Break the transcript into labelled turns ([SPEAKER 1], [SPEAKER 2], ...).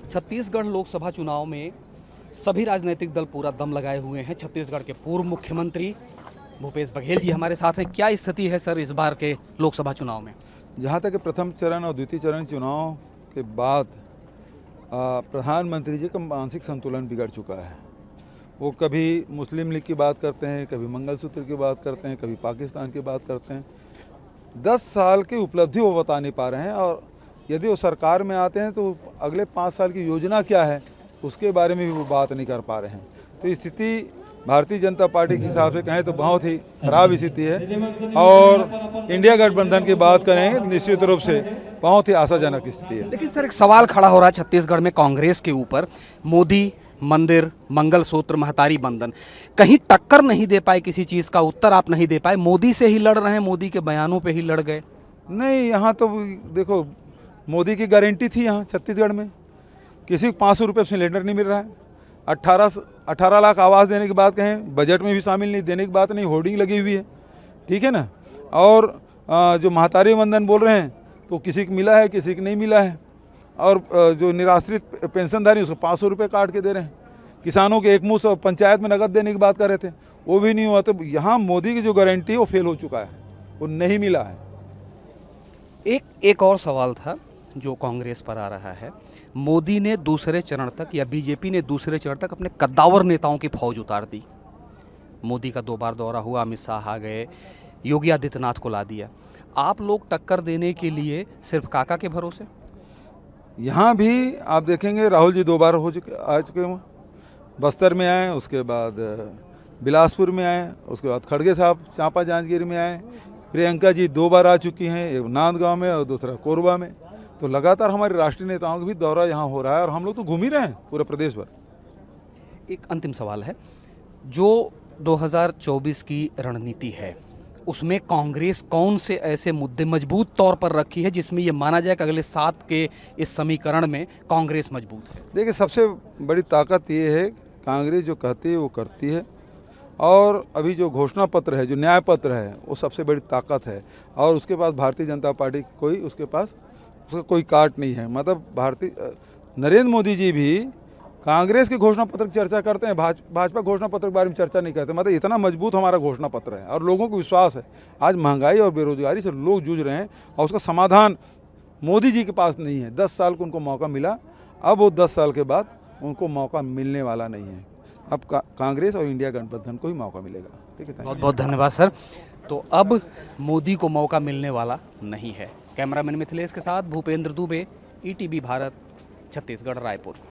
[SPEAKER 1] छत्तीसगढ़ लोकसभा चुनाव में सभी राजनीतिक दल पूरा दम लगाए हुए हैं। छत्तीसगढ़ के पूर्व मुख्यमंत्री भूपेश बघेल जी हमारे साथ हैं। क्या स्थिति है सर इस बार के लोकसभा चुनाव में?
[SPEAKER 2] जहाँ तक प्रथम चरण और द्वितीय चरण चुनाव के बाद प्रधानमंत्री जी का मानसिक संतुलन बिगड़ चुका है। वो कभी मुस्लिम लीग की बात करते हैं, कभी मंगलसूत्र की बात करते हैं, कभी पाकिस्तान की बात करते हैं। 10 साल की उपलब्धि वो बता नहीं पा रहे हैं, और यदि वो सरकार में आते हैं तो अगले 5 साल की योजना क्या है उसके बारे में भी वो बात नहीं कर पा रहे हैं। तो स्थिति भारतीय जनता पार्टी के हिसाब से कहें तो बहुत ही खराब स्थिति है, और इंडिया गठबंधन की बात करें निश्चित रूप से बहुत ही आशाजनक स्थिति है।
[SPEAKER 1] लेकिन सर एक सवाल खड़ा हो रहा है छत्तीसगढ़ में कांग्रेस के ऊपर। मोदी मंदिर, मंगलसूत्र, महतारी बंधन कहीं टक्कर नहीं दे पाए, किसी चीज़ का उत्तर आप नहीं दे पाए। मोदी से ही लड़ रहे हैं, मोदी के बयानों पे ही लड़ गए।
[SPEAKER 2] नहीं, यहाँ तो देखो मोदी की गारंटी थी। यहाँ छत्तीसगढ़ में किसी को 500 रुपये सिलेंडर नहीं मिल रहा है। 18 लाख आवास देने की बात कहें, बजट में भी शामिल नहीं, देने की बात नहीं, होर्डिंग लगी हुई है, ठीक है ना। और जो महतारी बंधन बोल रहे हैं तो किसी को मिला है, किसी को नहीं मिला है। और जो निराश्रित पेंशनधारी उसको 500 रुपये काट के दे रहे हैं। किसानों के एकमुश्त पंचायत में नकद देने की बात कर रहे थे, वो भी नहीं हुआ। तो यहाँ मोदी की जो गारंटी है वो फेल हो चुका है, वो नहीं मिला है।
[SPEAKER 1] एक और सवाल था जो कांग्रेस पर आ रहा है। मोदी ने दूसरे चरण तक या बीजेपी ने दूसरे चरण तक अपने कद्दावर नेताओं की फौज उतार दी। मोदी का 2 बार दौरा हुआ, अमित शाह आ गए, योगी आदित्यनाथ को ला दिया। आप लोग टक्कर देने के लिए सिर्फ काका के भरोसे?
[SPEAKER 2] यहाँ भी आप देखेंगे राहुल जी 2 बार आ चुके हैं। बस्तर में आए, उसके बाद बिलासपुर में आए, उसके बाद खड़गे साहब चांपा जांजगीर में आए। प्रियंका जी 2 बार आ चुकी हैं, एक नांदगांव में और दूसरा कोरबा में। तो लगातार हमारे राष्ट्रीय नेताओं का भी दौरा यहाँ हो रहा है, और हम लोग तो घूम ही रहे हैं पूरे प्रदेश भर।
[SPEAKER 1] एक अंतिम सवाल है, जो 2024 की रणनीति है उसमें कांग्रेस कौन से ऐसे मुद्दे मजबूत तौर पर रखी है जिसमें ये माना जाए कि अगले 7 के इस समीकरण में कांग्रेस मजबूत है?
[SPEAKER 2] देखिए, सबसे बड़ी ताकत ये है, कांग्रेस जो कहती है वो करती है। और अभी जो घोषणा पत्र है, जो न्याय पत्र है, वो सबसे बड़ी ताकत है। और उसके पास भारतीय जनता पार्टी उसके पास उसका कोई काट नहीं है। मतलब नरेंद्र मोदी जी भी कांग्रेस के घोषणा पत्र की चर्चा करते हैं, भाजपा घोषणा पत्र के बारे में चर्चा नहीं करते। मतलब इतना मजबूत हमारा घोषणा पत्र है, और लोगों को विश्वास है। आज महंगाई और बेरोजगारी से लोग जूझ रहे हैं, और उसका समाधान मोदी जी के पास नहीं है। 10 साल को उनको मौका मिला, अब वो 10 साल के बाद उनको मौका मिलने वाला नहीं है। अब कांग्रेस और इंडिया गठबंधन को ही मौका मिलेगा। ठीक है,
[SPEAKER 1] बहुत बहुत धन्यवाद सर। तो अब मोदी को मौका मिलने वाला नहीं है। कैमरामैन मिथिलेश के साथ भूपेंद्र दुबे, ईटीवी भारत, छत्तीसगढ़, रायपुर।